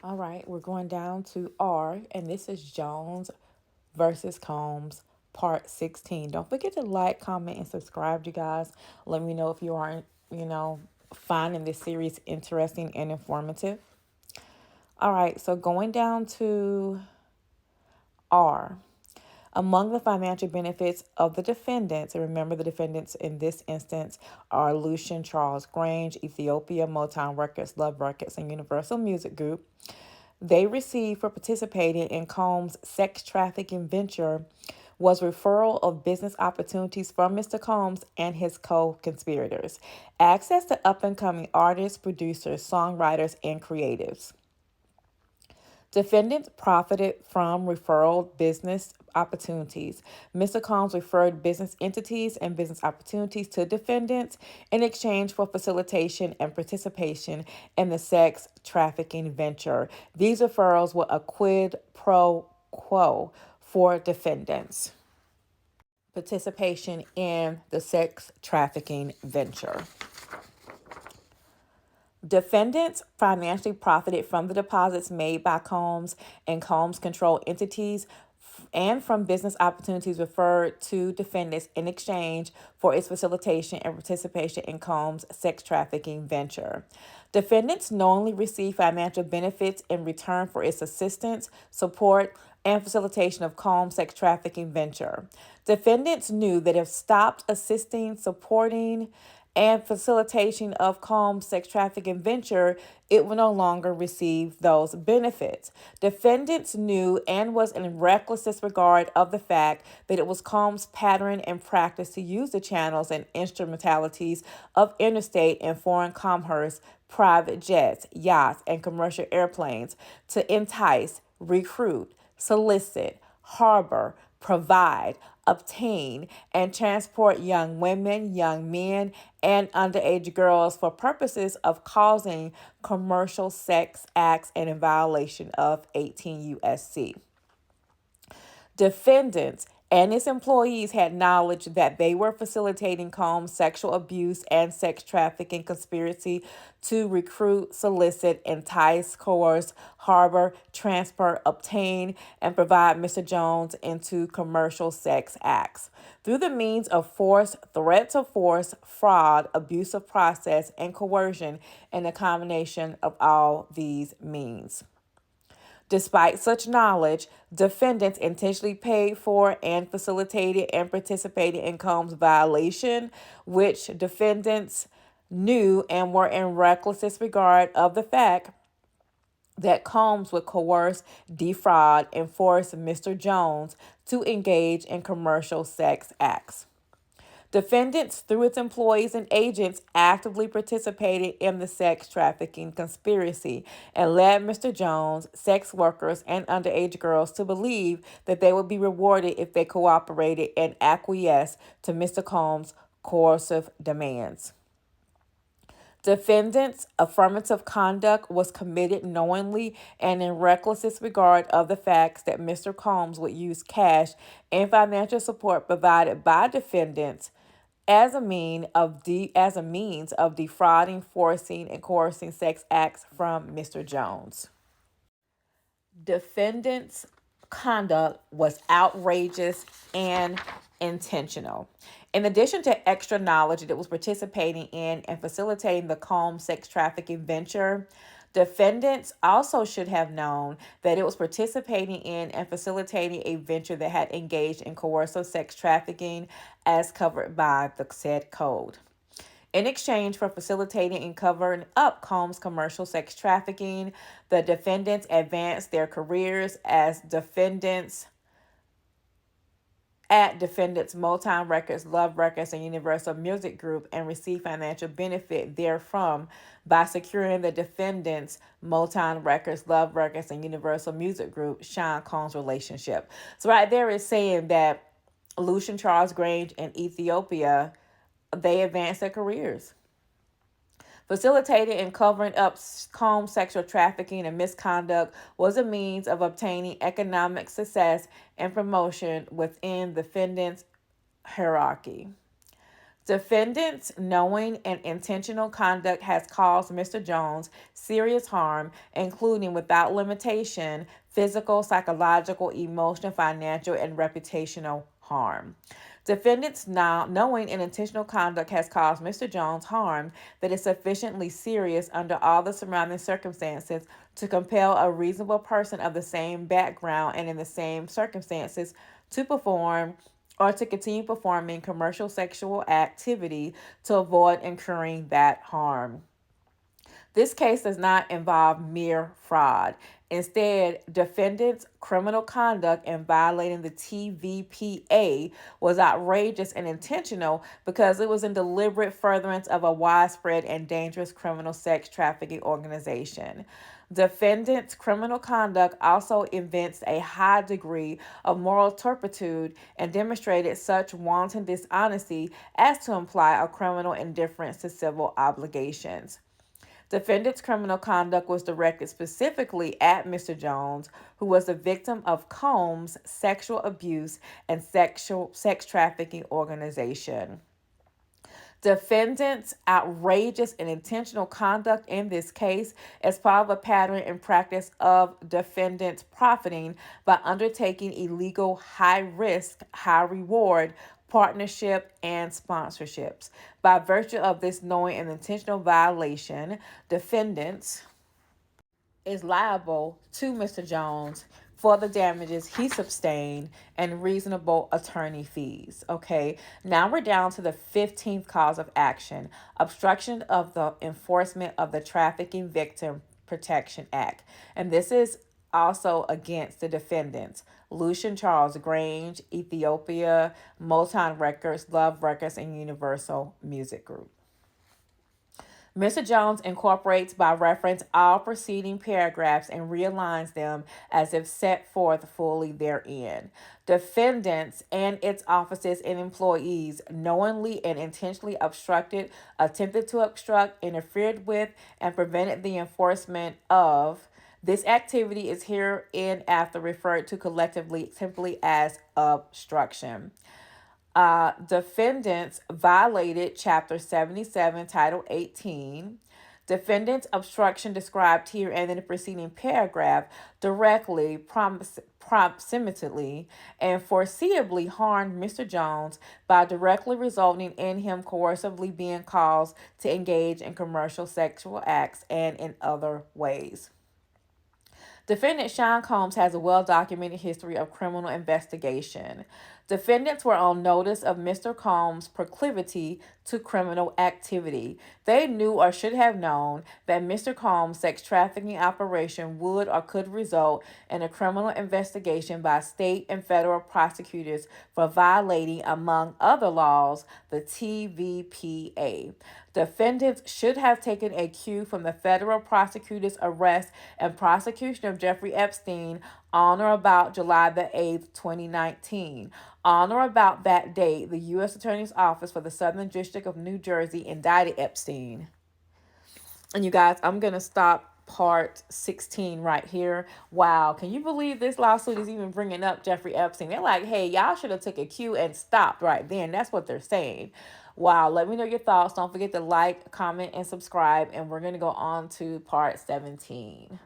All right, we're going down to R, and this is Jones versus Combs, part 16. Don't forget to like, comment, and subscribe, you guys. Let me know if you aren't, finding this series interesting and informative. All right, so going down to R. Among the financial benefits of the defendants, and remember the defendants in this instance are Lucian Charles Grange, Ethiopia, Motown Records, Love Records, and Universal Music Group. They received for participating in Combs' sex trafficking venture was referral of business opportunities from Mr. Combs and his co-conspirators, access to up-and-coming artists, producers, songwriters, and creatives. Defendants profited from referral business opportunities. Mr. Combs referred business entities and business opportunities to defendants in exchange for facilitation and participation in the sex trafficking venture. These referrals were a quid pro quo for defendants' participation in the sex trafficking venture. Defendants financially profited from the deposits made by Combs and Combs controlled entities and from business opportunities referred to defendants in exchange for its facilitation and participation in Combs' sex trafficking venture. Defendants knowingly received financial benefits in return for its assistance, support, and facilitation of Combs' sex trafficking venture. Defendants knew that if stopped assisting, supporting, and facilitation of Combs' sex trafficking venture, it will no longer receive those benefits. Defendants knew and was in reckless disregard of the fact that it was Combs' pattern and practice to use the channels and instrumentalities of interstate and foreign commerce, private jets, yachts, and commercial airplanes to entice, recruit, solicit, harbor, provide, obtain, and transport young women, young men, and underage girls for purposes of causing commercial sex acts and in violation of 18 U.S.C. Defendants and its employees had knowledge that they were facilitating Combs' sexual abuse and sex trafficking conspiracy to recruit, solicit, entice, coerce, harbor, transfer, obtain, and provide Mr. Jones into commercial sex acts. Through the means of force, threats of force, fraud, abuse of process, and coercion, and a combination of all these means. Despite such knowledge, defendants intentionally paid for and facilitated and participated in Combs' violation, which defendants knew and were in reckless disregard of the fact that Combs would coerce, defraud, and force Mr. Jones to engage in commercial sex acts. Defendants, through its employees and agents, actively participated in the sex trafficking conspiracy and led Mr. Jones, sex workers, and underage girls to believe that they would be rewarded if they cooperated and acquiesced to Mr. Combs' coercive demands. Defendants' affirmative conduct was committed knowingly and in reckless disregard of the facts that Mr. Combs would use cash and financial support provided by defendants as a means of defrauding, forcing, and coercing sex acts from Mr. Jones. Defendants' conduct was outrageous and intentional. In addition to extra knowledge that it was participating in and facilitating the Combs sex trafficking venture, defendants also should have known that it was participating in and facilitating a venture that had engaged in coercive sex trafficking as covered by the said code. In exchange for facilitating and covering up Combs' commercial sex trafficking, the defendants advanced their careers as defendants at defendants Motown Records, Love Records, and Universal Music Group and received financial benefit therefrom by securing the defendants Motown Records, Love Records, and Universal Music Group Sean Combs relationship. So right there is saying that Lucian Charles Grange and Ethiopia, they advanced their careers. Facilitating and covering up Combs' sexual trafficking and misconduct was a means of obtaining economic success and promotion within the defendant's hierarchy. Defendants' knowing and intentional conduct has caused Mr. Jones serious harm, including without limitation physical, psychological, emotional, financial, and reputational harm. Defendants now knowing and intentional conduct has caused Mr. Jones harm that is sufficiently serious under all the surrounding circumstances to compel a reasonable person of the same background and in the same circumstances to perform or to continue performing commercial sexual activity to avoid incurring that harm. This case does not involve mere fraud. Instead, defendants' criminal conduct in violating the TVPA was outrageous and intentional because it was in deliberate furtherance of a widespread and dangerous criminal sex trafficking organization. Defendants' criminal conduct also evinced a high degree of moral turpitude and demonstrated such wanton dishonesty as to imply a criminal indifference to civil obligations. Defendant's criminal conduct was directed specifically at Mr. Jones, who was the victim of Combs' sexual abuse and sex trafficking organization. Defendant's outrageous and intentional conduct in this case is part of a pattern and practice of defendants profiting by undertaking illegal high risk, high reward partnership and sponsorships. By virtue of this knowing and intentional violation, defendants is liable to Mr. Jones for the damages he sustained and reasonable attorney fees. Okay, now we're down to the 15th cause of action, obstruction of the enforcement of the Trafficking Victim Protection Act. And this is also against the defendants Lucian Charles Grange, Ethiopia, Motown Records, Love Records, and Universal Music Group. Mr. Jones incorporates by reference all preceding paragraphs and realigns them as if set forth fully therein. Defendants and its officers and employees knowingly and intentionally obstructed, attempted to obstruct, interfered with, and prevented the enforcement of this activity is hereinafter referred to collectively simply as obstruction. Defendants violated Chapter 77, Title 18. Defendant's obstruction described here and in the preceding paragraph directly, proximately, and foreseeably harmed Mr. Jones by directly resulting in him coercively being caused to engage in commercial sexual acts and in other ways. Defendant Sean Combs has a well-documented history of criminal investigation. Defendants were on notice of Mr. Combs' proclivity to criminal activity. They knew or should have known that Mr. Combs' sex trafficking operation would or could result in a criminal investigation by state and federal prosecutors for violating, among other laws, the TVPA. Defendants should have taken a cue from the federal prosecutor's arrest and prosecution of Jeffrey Epstein on or about July the 8th, 2019. On or about that date, the U.S. Attorney's Office for the Southern District of New Jersey indicted Epstein. And you guys, I'm going to stop part 16 right here. Wow, can you believe this lawsuit is even bringing up Jeffrey Epstein? They're like, hey, y'all should have took a cue and stopped right then. That's what they're saying. Wow, let me know your thoughts. Don't forget to like, comment, and subscribe. And we're going to go on to part 17.